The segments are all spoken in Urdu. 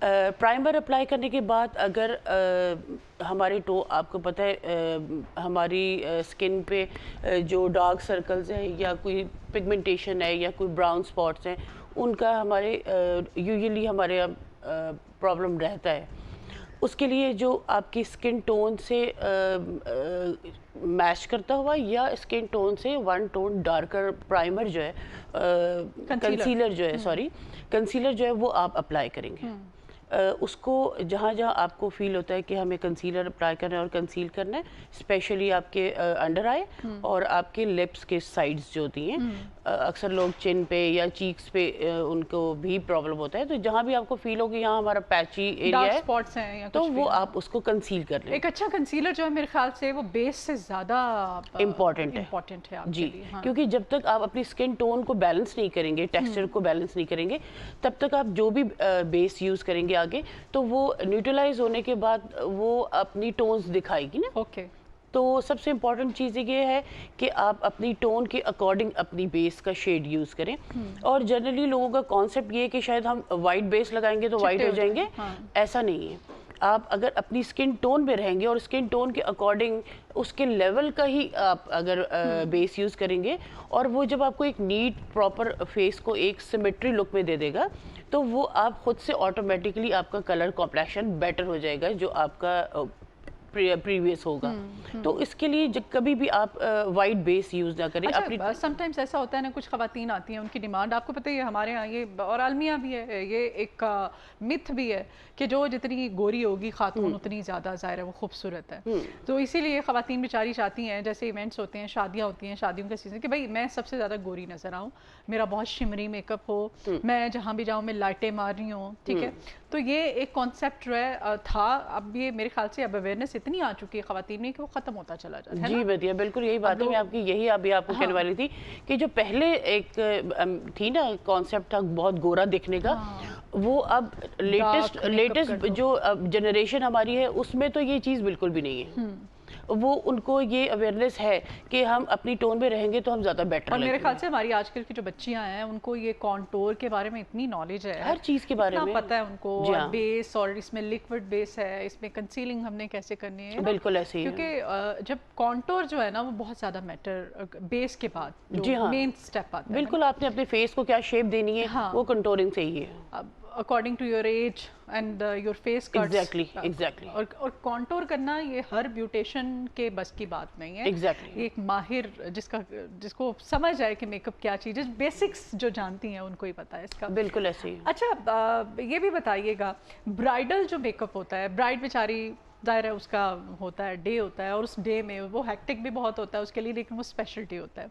پرائمر اپلائی کرنے کے بعد اگر ہماری آپ کو پتہ ہے ہماری اسکن پہ جو ڈارک سرکلز ہیں یا کوئی پگمنٹیشن ہے یا کوئی براؤن اسپاٹس ہیں ان کا ہمارے یوزلی ہمارے پرابلم رہتا ہے. اس کے لیے جو آپ کی اسکن ٹون سے میچ کرتا ہوا یا اسکن ٹون سے 1 ٹون ڈارکر پرائمر جو ہے کنسیلر جو ہے وہ آپ اپلائی کریں گے. اس کو جہاں جہاں آپ کو فیل ہوتا ہے کہ ہمیں کنسیلر اپلائی کرنا ہے اور کنسیل کرنا ہے اسپیشلی آپ کے انڈر آئی اور آپ کے لپس کے سائڈز جو ہوتی ہیں اکثر لوگ چن پہ یا چیکس پہ ان کو بھی پرابلم ہوتا ہے تو جہاں بھی آپ کو فیل ہو کہ یہاں ہمارا پیچی ایریا ہے تو وہ آپ اس کو کنسیل کر لیں. ایک اچھا کنسیلر جو ہے میرے خیال سے وہ بیس سے زیادہ امپورٹنٹ ہے جی کیونکہ جب تک آپ اپنی اسکن ٹون کو بیلنس نہیں کریں گے ٹیکسچر کو بیلنس نہیں کریں گے تب تک آپ جو بھی بیس یوز کریں گے آگے تو وہ نیوٹرلائز ہونے کے بعد وہ اپنی ٹونز دکھائے گی نا. اوکے تو سب سے امپورٹنٹ چیز یہ ہے کہ آپ اپنی ٹون کے اکارڈنگ اپنی بیس کا شیڈ یوز کریں. اور جنرلی لوگوں کا کانسیپٹ یہ ہے کہ شاید ہم وائٹ بیس لگائیں گے تو وائٹ ہو جائیں گے, ایسا نہیں ہے. آپ اگر اپنی اسکن ٹون پہ رہیں گے اور اسکن ٹون کے اکارڈنگ اس کے لیول کا ہی آپ اگر بیس یوز کریں گے اور وہ جب آپ کو ایک نیٹ پراپر فیس کو ایک سیمیٹری لک میں دے دے گا تو وہ آپ خود سے آٹومیٹکلی آپ کا کلر کمپلیکشن بیٹر ہو جائے گا جو آپ کا پریویس ہوگا. تو اس کے لیے کبھی بھی آپ وائٹ بیس یوز نہ کریں. سم ٹائمز ایسا ہوتا ہے نا کچھ خواتین آتی ہیں ان کی ڈیمانڈ آپ کو پتہ ہے ہمارے ہاں یہ اور عالمیہ بھی ہے یہ ایک متھ بھی ہے کہ جو جتنی گوری ہوگی خاتون اتنی زیادہ ظاہر ہے وہ خوبصورت ہے. تو اسی لیے خواتین بیچاری چاہتی ہیں جیسے ایونٹس ہوتے ہیں شادیاں ہوتی ہیں شادیوں کا سیزن کہ بھائی میں سب سے زیادہ گوری نظر آؤں میرا بہت شمری میک اپ ہو میں جہاں بھی جاؤں میں لائٹیں مار رہی ہوں ٹھیک ہے. تو یہ ایک کانسیپٹ جو ہے تھا اب یہ میرے خیال سے اب اویئرنیس اتنی آ چکی ہے خواتین میں کہ وہ ختم ہوتا چلا جاتا ہے. جی بدیا بالکل یہی بات ہے میں آپ کی یہی ابھی آپ کو کہنے والی تھی کہ جو پہلے ایک تھی نا کانسیپٹ تھا بہت گورا دکھنے کا وہ اب لیٹسٹ جو جنریشن ہماری ہے اس میں تو یہ چیز بالکل بھی نہیں ہے. وہ ان کو یہ اویئرنیس ہے کہ ہم اپنی ٹون میں رہیں گے تو ہم زیادہ بیٹر اور میرے خیال سے ہماری آج کل کی جو بچیاں ہیں ان کو یہ کانٹور کے بارے میں اتنی نالج ہے ہر چیز کے بارے میں پتہ ہے ان کو بیس اور اس میں لیکوڈ بیس ہے اس میں کنسیلنگ ہم نے کیسے کرنی ہے بالکل ایسے ہی کیونکہ جب کانٹور جو ہے نا وہ بہت زیادہ میٹر بیس کے بعد جو مین سٹیپ آتا ہے بالکل آپ نے اپنے فیس کو کیا شیپ دینی ہے وہ کنٹورنگ سے ہی ہے according to your age and your face cuts. Exactly. اور کانٹور کرنا یہ ہر بیوٹیشن کے بس کی بات نہیں ہے. ایک ماہر جس کو سمجھ آئے کہ میک اپ کیا چیز ہے بیسکس جو جانتی ہیں ان کو ہی پتا ہے اس کا. بالکل ایسے ہی. اچھا یہ بھی بتائیے گا برائڈل جو میک اپ ہوتا ہے برائڈ بیچاری ظاہر ہے اس کا ہوتا ہے ڈے ہوتا ہے اور اس ڈے میں وہ ہیکٹک بھی بہت ہوتا ہے اس کے لیے لیکن وہ اسپیشل ڈے ہوتا ہے.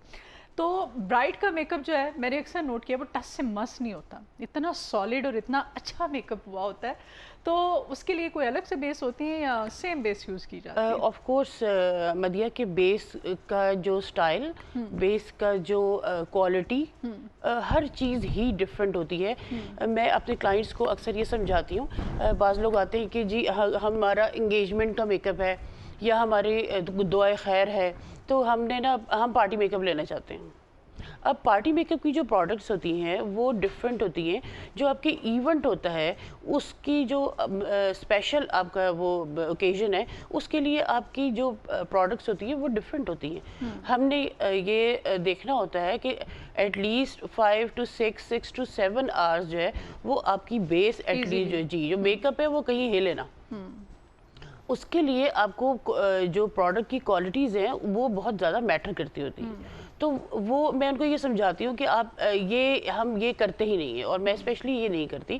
تو برائڈ کا میک اپ جو ہے میں نے اکثر نوٹ کیا وہ ٹچ سے مس نہیں ہوتا اتنا سالڈ اور اتنا اچھا میک اپ ہوا ہوتا ہے. تو اس کے لیے کوئی الگ سے بیس ہوتی ہیں یا سیم بیس یوز کی جاتی ہے؟ آف کورس مدیہ کے بیس کا جو سٹائل بیس کا جو کوالٹی ہر چیز ہی ڈفرینٹ ہوتی ہے. میں اپنے کلائنٹس کو اکثر یہ سمجھاتی ہوں بعض لوگ آتے ہیں کہ جی ہمارا انگیجمنٹ کا میک اپ ہے یا ہماری دعائے خیر ہے تو ہم پارٹی میک اپ لینا چاہتے ہیں. اب پارٹی میک اپ کی جو پروڈکٹس ہوتی ہیں وہ ڈفرینٹ ہوتی ہیں. جو آپ کے ایونٹ ہوتا ہے اس کی جو اسپیشل آپ کا وہ اوکیزن ہے اس کے لیے آپ کی جو پروڈکٹس ہوتی ہیں وہ ڈفرینٹ ہوتی ہیں. ہم نے یہ دیکھنا ہوتا ہے کہ ایٹ لیسٹ 5 to 6 آورس جو ہے وہ آپ کی بیس ایٹ لیسٹ جو میک اپ ہے وہ کہیں ہلے نا. اس کے لیے آپ کو جو پروڈکٹ کی کوالٹیز ہیں وہ بہت زیادہ میٹر کرتی ہوتی ہیں. تو وہ میں ان کو یہ سمجھاتی ہوں کہ ہم یہ کرتے ہی نہیں ہیں اور میں اسپیشلی یہ نہیں کرتی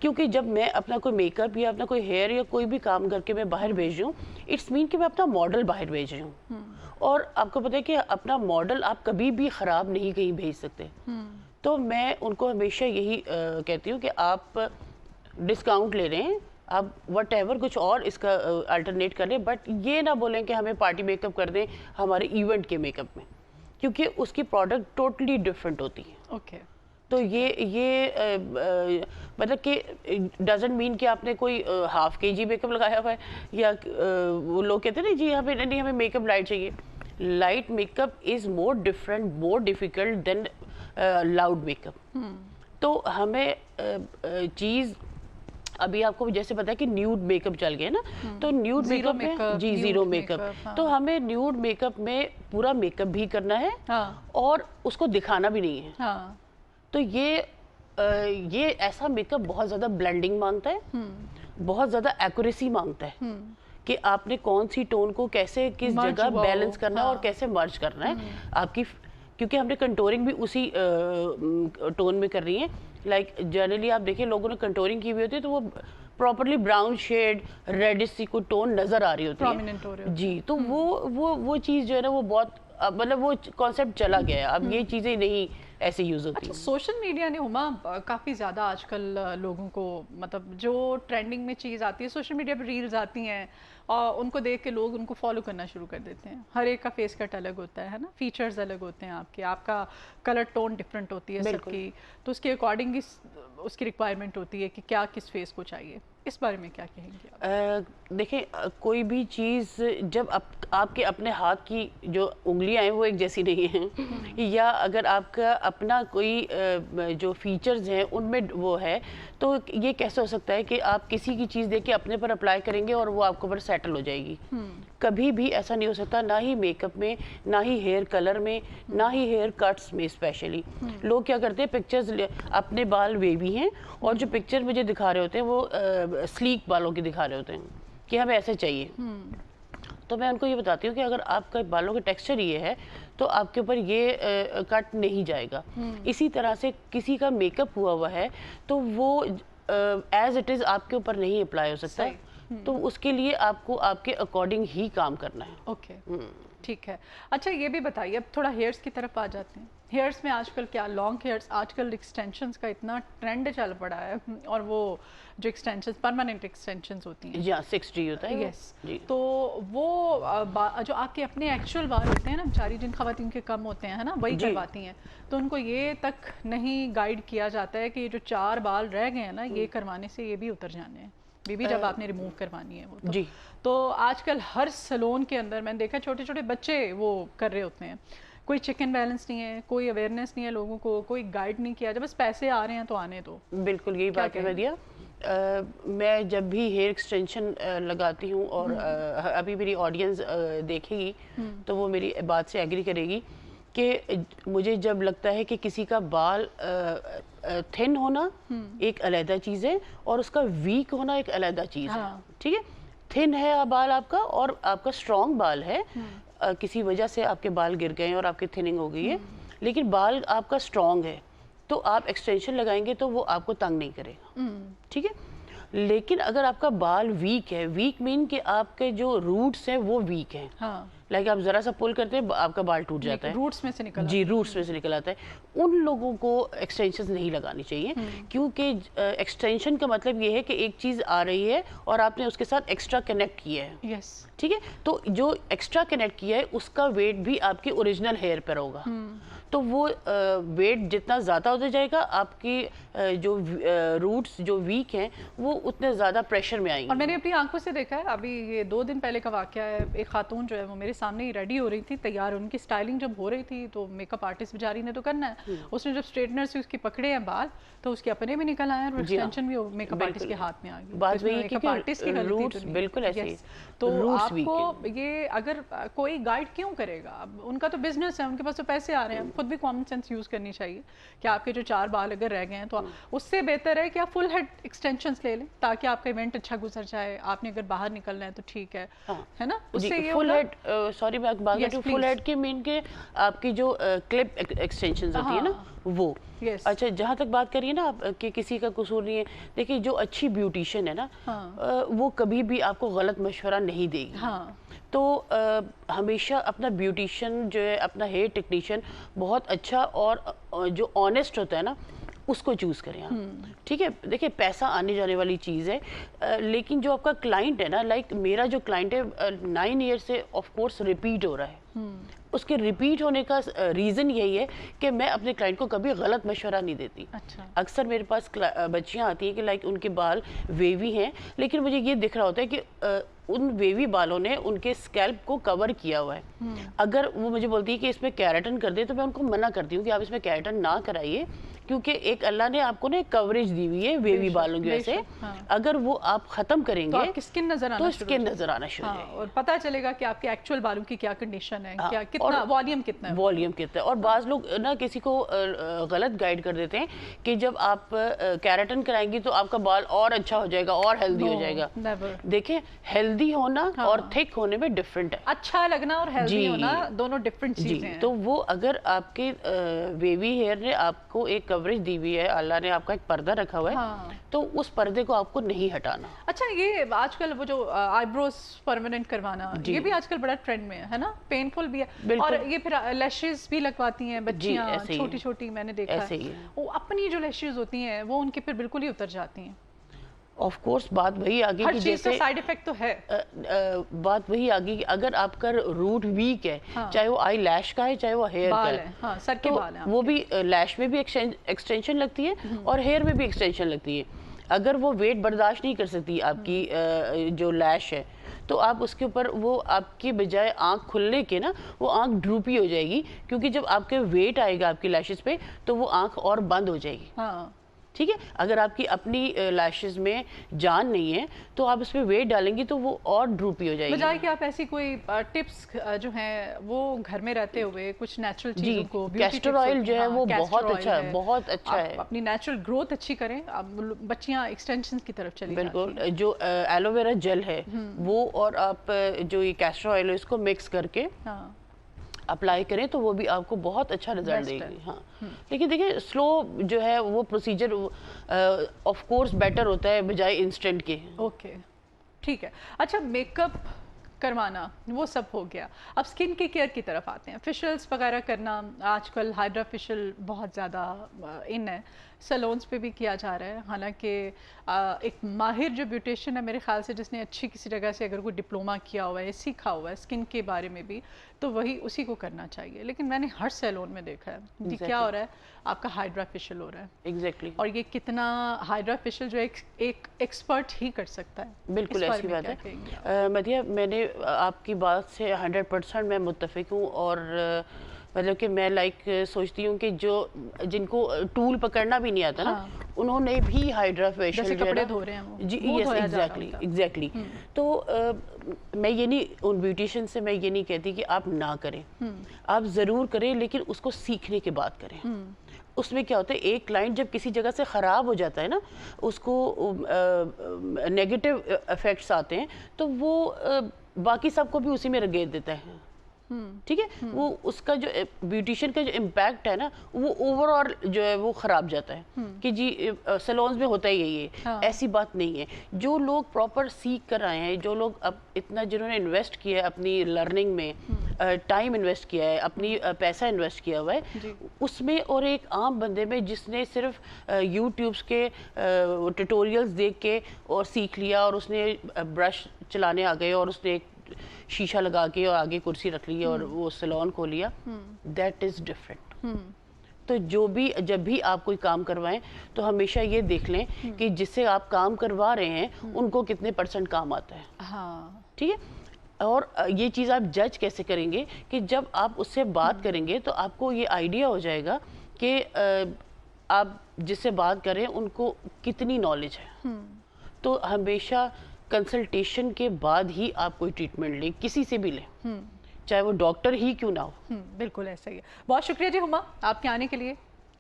کیونکہ جب میں اپنا کوئی میک اپ یا اپنا کوئی ہیئر یا کوئی بھی کام کر کے میں باہر بھیج رہی ہوں اٹس مین کہ میں اپنا ماڈل باہر بھیج رہی ہوں. اور آپ کو پتہ ہے کہ اپنا ماڈل آپ کبھی بھی خراب نہیں کہیں بھیج سکتے. تو میں ان کو ہمیشہ یہی کہتی ہوں کہ آپ ڈسکاؤنٹ لے رہے ہیں آپ وٹ ایور کچھ اور اس کا الٹرنیٹ کر لیں بٹ یہ نہ بولیں کہ ہمیں پارٹی میک اپ کر دیں ہمارے ایونٹ کے میک اپ میں کیونکہ اس کی پروڈکٹ ٹوٹلی ڈفرینٹ ہوتی ہے. اوکے. تو یہ مطلب کہ ڈزنٹ مین کہ آپ نے کوئی ½ kg میک اپ لگایا ہوا ہے یا وہ لوگ کہتے ہیں نا جی ہمیں میک اپ لائٹ چاہیے. لائٹ میک اپ از مور ڈفرینٹ مور ڈیفیکلٹ دین لاؤڈ میک اپ. تو ہمیں چیز ابھی آپ کو جیسے پتا ہے کہ نیوڈ میک اپ چل گئے نا, تو نیوڈ میک اپ میں جی زیرو میک اپ, تو ہمیں نیوڈ میک اپ میں پورا میک اپ بھی کرنا ہے اور اس کو دکھانا بھی نہیں ہے. تو یہ ایسا میک اپ بہت زیادہ بلینڈنگ مانگتا ہے, بہت زیادہ ایکوریسی مانگتا ہے کہ آپ نے کون سی ٹون کو کیسے کس جگہ بیلنس کرنا ہے اور کیسے مرج کرنا ہے آپ کی, کیونکہ ہم نے کنٹورنگ بھی اسی ٹون میں کر رہی ہیں. لائک جنرلی آپ دیکھیں لوگوں نے کنٹورنگ کی ہوئی ہوتی ہے تو وہ پراپرلی براؤن شیڈ ریڈش سی کو ٹون نظر آ رہی ہوتی ہے جی, تو وہ چیز جو ہے نا وہ بہت مطلب وہ کانسیپٹ چلا گیا ہے, اب یہ چیزیں نہیں ایسے یوز ہوتی ہیں. سوشل میڈیا نے ہما کافی زیادہ آج کل لوگوں کو مطلب جو ٹرینڈنگ میں چیز آتی ہے سوشل میڈیا پہ ریلز آتی ہیں اور ان کو دیکھ کے لوگ ان کو فالو کرنا شروع کر دیتے ہیں. ہر ایک کا فیس کٹ الگ ہوتا ہے نا, فیچرز الگ ہوتے ہیں آپ کے, آپ کا کلر ٹون ڈفرینٹ ہوتی ہے سب کی, تو اس کے اکارڈنگ اس کی ریکوائرمنٹ ہوتی ہے کہ کیا کس فیس کو چاہیے. اس بارے میں کیا کہیں گے آپ؟ دیکھیں کوئی بھی چیز جب آپ کے اپنے ہاتھ کی جو انگلیاں ہیں وہ ایک جیسی نہیں ہیں, یا اگر آپ کا اپنا کوئی جو فیچرز ہیں ان میں وہ ہے, تو یہ کیسے ہو سکتا ہے کہ آپ کسی کی چیز دیکھ کے اپنے پر اپلائی کریں گے اور وہ آپ کو پر سیٹل ہو جائے گی. کبھی بھی ایسا نہیں ہو سکتا, نہ ہی میک اپ میں, نہ ہی ہیئر کلر میں, نہ ہی ہیئر کٹس میں. اسپیشلی لوگ کیا کرتے ہیں پکچرز اپنے بال ویوی ہیں اور جو پکچر مجھے دکھا رہے ہوتے ہیں وہ سلیک بالوں کی دکھا رہے ہوتے ہیں کہ ہمیں ایسے چاہیے. تو میں ان کو یہ بتاتی ہوں کہ اگر آپ کا بالوں کا ٹیکسچر یہ ہے تو آپ کے اوپر یہ کٹ نہیں جائے گا. اسی طرح سے کسی کا میک اپ ہوا ہے تو وہ ایز اٹ از آپ کے اوپر نہیں اپلائی ہو سکتا, تو اس کے لیے آپ کو آپ کے اکارڈنگ ہی کام کرنا ہے. اوکے ٹھیک ہے. اچھا یہ بھی بتائیے, اب تھوڑا ہیئرس کی طرف آ جاتے ہیں. ہیئرس میں آج کل کیا لانگ ہیئرس, آج کل ایکسٹینشنز کا اتنا ٹرینڈ چل پڑا ہے, اور وہ جو ایکسٹینشنز پرماننٹ ایکسٹینشنز ہوتی ہیں, 6G ہوتا ہے, یس, تو وہ جو آپ کے اپنے ایکچوئل بال ہوتے ہیں نا بیچاری, جن خواتین کے کم ہوتے ہیں نا وہی کرواتی ہیں, تو ان کو یہ تک نہیں گائیڈ کیا جاتا ہے کہ یہ جو 4 بال رہ گئے ہیں نا یہ کروانے سے یہ بھی اتر جانے ہیں بیبی, جب آپ نے ریموو کروانی ہے وہ تو آج کل ہر سلون کے اندر میں نے دیکھا چھوٹے چھوٹے بچے وہ کر رہے ہوتے ہیں. کوئی چیک اینڈ بیلنس نہیں ہے, کوئی اویئرنیس نہیں ہے لوگوں کو, کوئی گائیڈ نہیں کیا, جب بس پیسے آ رہے ہیں تو آنے دو. بالکل یہی بات ہے ودیا. میں جب بھی ہیئر ایکسٹینشن لگاتی ہوں اور ابھی میری آڈینس دیکھے گی تو وہ میری بات سے ایگری کرے گی کہ مجھے جب لگتا ہے کہ کسی کا بال تھن ہونا ایک علیحدہ چیز ہے اور اس کا ویک ہونا ایک علیحدہ چیز ہے. ٹھیک ہے, تھن ہے بال آپ کا اور آپ کا اسٹرانگ بال ہے, کسی وجہ سے آپ کے بال گر گئے ہیں اور آپ کی تھننگ ہو گئی ہے, لیکن بال آپ کا اسٹرانگ ہے تو آپ ایکسٹینشن لگائیں گے تو وہ آپ کو تنگ نہیں کرے گا. ٹھیک ہے, لیکن اگر آپ کا بال ویک ہے, ویک مین کہ آپ کے جو روٹس ہیں وہ ویک ہیں, لائک آپ ذرا سا پل کرتے ہیں آپ کا بال ٹوٹ جاتا ہے, روٹس میں سے نکل جی روٹس میں سے نکل آتا ہے, ان لوگوں کو ایکسٹینشن نہیں لگانی چاہیے. کیونکہ ایکسٹینشن کا مطلب یہ ہے کہ ایک چیز آ رہی ہے اور آپ نے اس کے ساتھ ایکسٹرا کنیکٹ کیا ہے. ٹھیک ہے, تو جو ایکسٹرا کنیکٹ کیا ہے اس کا ویٹ بھی آپ کی اوریجنل ہیئر پر ہوگا, تو وہ ویٹ جتنا زیادہ ہوتا جائے گا آپ کی جو روٹس جو ویک ہیں وہ اتنے زیادہ پریشر میں آئیں گے. اور میں نے اپنی آنکھوں سے دیکھا ہے, ابھی یہ 2 دن پہلے کا واقعہ ہے, ایک خاتون جو ہے وہ میرے سامنے ہی ریڈی ہو رہی تھی تیار, ان کی سٹائلنگ جب ہو رہی تھی تو میک اپ آرٹسٹ بیچاری نے تو کرنا ہے, اس نے جب اسٹریٹنر سے اس کی پکڑے ہیں بال تو اس کے اپنے بھی نکل آئے اور ایکسٹینشن بھی میک اپ آرٹسٹ کے ہاتھ میں آ گئی. بات وہی ہے کہ روٹس بالکل ایسے, تو آپ کو یہ اگر کوئی گائیڈ کیوں کرے گا, ان کا تو بزنس ہے, ان کے پاس تو پیسے آ رہے ہیں, خود بھی کامن سینس یوز کرنی چاہیے کہ آپ کے جو 4 بال اگر رہ گئے ہیں تو اس سے بہتر ہے کہ آپ فل ہیڈ ایکسٹینشنز لے لیں تاکہ آپ کا ایونٹ اچھا گزر جائے. آپ نے اگر باہر نکلنا ہے تو ٹھیک ہے نا, اس سے یہ فل ہیڈ, سوری میں بات کرتی ہوں, فل ہیڈ کے مین کے آپ کی جو کلپ ایکسٹینشنز ہوتی ہے نا وہ. اچھا جہاں تک بات کریے نا آپ کہ کسی کا قصور نہیں ہے, دیکھیے جو اچھی بیوٹیشین ہے نا وہ کبھی بھی آپ کو غلط مشورہ نہیں دے گی. تو ہمیشہ اپنا بیوٹیشین جو ہے, اپنا ہیئر ٹیکنیشین بہت اچھا اور جو آنیسٹ ہوتا ہے نا اس کو چوز کریں آپ. ٹھیک ہے, دیکھیں پیسہ آنے جانے والی چیز ہے, لیکن جو آپ کا کلائنٹ ہے نا, لائک میرا جو کلائنٹ ہے 9 ایئر سے آف کورس ریپیٹ ہو رہا ہے, اس کے ریپیٹ ہونے کا ریزن یہی ہے کہ میں اپنے کلائنٹ کو کبھی غلط مشورہ نہیں دیتی. اکثر میرے پاس بچیاں آتی ہیں کہ لائک ان کے بال ویوی ہیں, لیکن مجھے یہ دکھ رہا ہوتا ہے کہ ان ویوی بالوں نے ان کے اسکیلپ کو کور کیا ہوا ہے. اگر وہ مجھے بولتی ہے کہ اس میں کیراٹن کر دے تو میں ان کو منع کرتی ہوں کہ آپ اس میں کیراٹن نہ کرائیے, کیونکہ ایک اللہ نے آپ کو نا کوریج دی ہوئی ہے ویوی بالوں کی وجہ سے. اگر وہ آپ ختم کریں گے تو اسکن نظر آنا شروع ہو جائے گی, اور پتہ چلے گا کہ آپ کے ایکچوئل بالوں کی کیا کنڈیشن ہے, کتنا والیوم کتنا ہے. اور بعض لوگ نا کسی کو غلط گائیڈ کر دیتے ہیں کہ جب آپ کیراٹن کرائیں گی تو آپ کا بال اور اچھا ہو جائے گا اور ہیلدی ہو جائے گا. دیکھیں ہیلدی ہونا اور تھک ہونے میں ڈفرنٹ ہے. اچھا لگنا اور ہیلدی ہونا دونوں ڈفرنٹ چیزیں ہیں. تو وہ اگر آپ کے ویوی ہیئر نے آپ کو ایک کوریج دی ہوئی ہے, اللہ نے آپ کا ایک پردہ رکھا ہوا ہے, تو اس پردے کو آپ کو نہیں ہٹانا. اچھا یہ آج کل وہ جو آئی بروز پرماننٹ کروانا یہ بھی آج کل بڑا ٹرینڈ میں ہے نا, پین فل بھی ہے, اور یہ پھر لیشز بھی لگواتی ہیں بچیاں چھوٹی چھوٹی, میں نے دیکھا ہے وہ اپنی جو لیشز ہوتی ہیں وہ ان کے پھر بالکل ہی اتر جاتی ہیں. آف کورس بات وہی آگے ہر چیز کا سائیڈ ایفیکٹ تو ہے. بات وہی آگے کہ اگر آپ کا روٹ ویک ہے, چاہے وہ آئی لیش کا ہے چاہے وہ ہیئر کا ہے, سر کے بال ہیں, وہ بھی لیش میں بھی ایکسٹینشن لگتی ہے اور ہیئر میں بھی ایکسٹینشن لگتی ہے. اگر وہ ویٹ برداشت نہیں کر سکتی آپ کی جو لیش ہے, تو آپ اس کے اوپر وہ آپ کی بجائے آنکھ کھلنے کے نا وہ آنکھ ڈروپی ہو جائے گی, کیونکہ جب آپ کے ویٹ آئے گا آپ کی لیشز پہ تو وہ آنکھ اور بند ہو جائے گی. ٹھیک ہے, اگر آپ کی اپنی لیشز میں جان نہیں ہے تو آپ اس پہ ویٹ ڈالیں گی تو وہ اور ڈروپی ہو جائے گی. بجائے کہ آپ ایسی کوئی ٹپس جو ہیں وہ گھر میں رہتے ہوئے کچھ نیچرل چیزوں کو, کیسٹر آئل جو ہے وہ بہت اچھا ہے, بہت اچھا ہے. اپنی نیچرل گروتھ اچھی کریں, بچیاں ایکسٹینشن کی طرف چلی جاتی ہیں. بالکل, جو ایلو ویرا جیل ہے وہ اور آپ جو یہ کیسٹر آئل ہے اس کو مکس کر کے اپلائی کریں تو وہ بھی آپ کو بہت اچھا رزلٹ دے گی. ہاں, لیکن دیکھیں سلو جو ہے وہ پروسیجر آف کورس بیٹر ہوتا ہے بجائے انسٹنٹ کے. اوکے ٹھیک ہے. اچھا میک اپ کروانا وہ سب ہو گیا, اب سکن کی کیئر کی طرف آتے ہیں. فیشلز وغیرہ کرنا آج کل ہائیڈرا فیشل بہت زیادہ ان ہے, سیلونز پہ بھی کیا جا رہا ہے. حالانکہ ایک ماہر جو بیوٹیشین ہے میرے خیال سے, جس نے اچھی کسی جگہ سے اگر کوئی ڈپلوما کیا ہوا ہے, سیکھا ہوا ہے سکن کے بارے میں بھی, تو وہی اسی کو کرنا چاہیے. لیکن میں نے ہر سیلون میں دیکھا ہے کہ کیا ہو رہا ہے, آپ کا ہائیڈرا فیشل ہو رہا ہے. ایگزیکٹلی. اور یہ کتنا ہائیڈرا فیشل جو ایک ایکسپرٹ ہی کر سکتا ہے. بالکل ایسی بات ہے مدیہ, میں نے آپ کی بات سے 100% میں متفق ہوں. اور مطلب کہ میں لائک سوچتی ہوں کہ جن کو ٹول پکڑنا بھی نہیں آتا نا, انہوں نے بھی ہائیڈرا فیشل جیسے کپڑے دھو رہے ہیں جی یس ایگزیکٹلی. تو میں یہ نہیں, ان بیوٹیشین سے میں یہ نہیں کہتی کہ آپ نہ کریں, آپ ضرور کریں, لیکن اس کو سیکھنے کے بعد کریں. اس میں کیا ہوتا ہے, ایک کلائنٹ جب کسی جگہ سے خراب ہو جاتا ہے نا, اس کو نیگیٹو افیکٹس آتے ہیں, تو وہ باقی سب کو بھی اسی میں رگیت دیتا ہے. ٹھیک ہے, وہ اس کا جو بیوٹیشین کا جو امپیکٹ ہے نا وہ اوور آل جو ہے وہ خراب جاتا ہے کہ جی سیلونز میں ہوتا ہی یہی ہے. ایسی بات نہیں ہے. جو لوگ پراپر سیکھ کر آئے ہیں, جو لوگ اب اتنا جنہوں نے انویسٹ کیا ہے اپنی لرننگ میں, ٹائم انویسٹ کیا ہے, اپنی پیسہ انویسٹ کیا ہوا ہے اس میں, اور ایک عام بندے میں جس نے صرف یوٹیوبس کے ٹیوٹوریلز دیکھ کے اور سیکھ لیا, اور اس نے برش چلانے آ گئے اور اس نے ایک شیشہ لگا کے اور آگے کرسی رکھ لی اور وہ سیلون کھول لیا, دیٹ از ڈفرینٹ. تو جب بھی آپ کوئی کام کروائیں تو ہمیشہ یہ دیکھ لیں کہ جس سے آپ کام کروا رہے ہیں ان کو کتنے % کام آتا ہے. ٹھیک ہے, اور یہ چیز آپ جج کیسے کریں گے کہ جب آپ اس سے بات کریں گے تو آپ کو یہ آئیڈیا ہو جائے گا کہ آپ جس سے بات کریں ان کو کتنی نالج ہے. تو ہمیشہ کنسلٹیشن کے بعد ہی آپ کوئی ٹریٹمنٹ لیں, کسی سے بھی لیں, چاہے وہ ڈاکٹر ہی کیوں نہ ہو. بالکل ایسا ہی ہے. بہت شکریہ جی ہما آپ کے آنے کے لیے,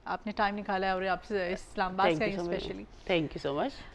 آپ نے ٹائم نکالا ہے اور آپ سے اسلام آباد سے آئی specially. Thank you so much.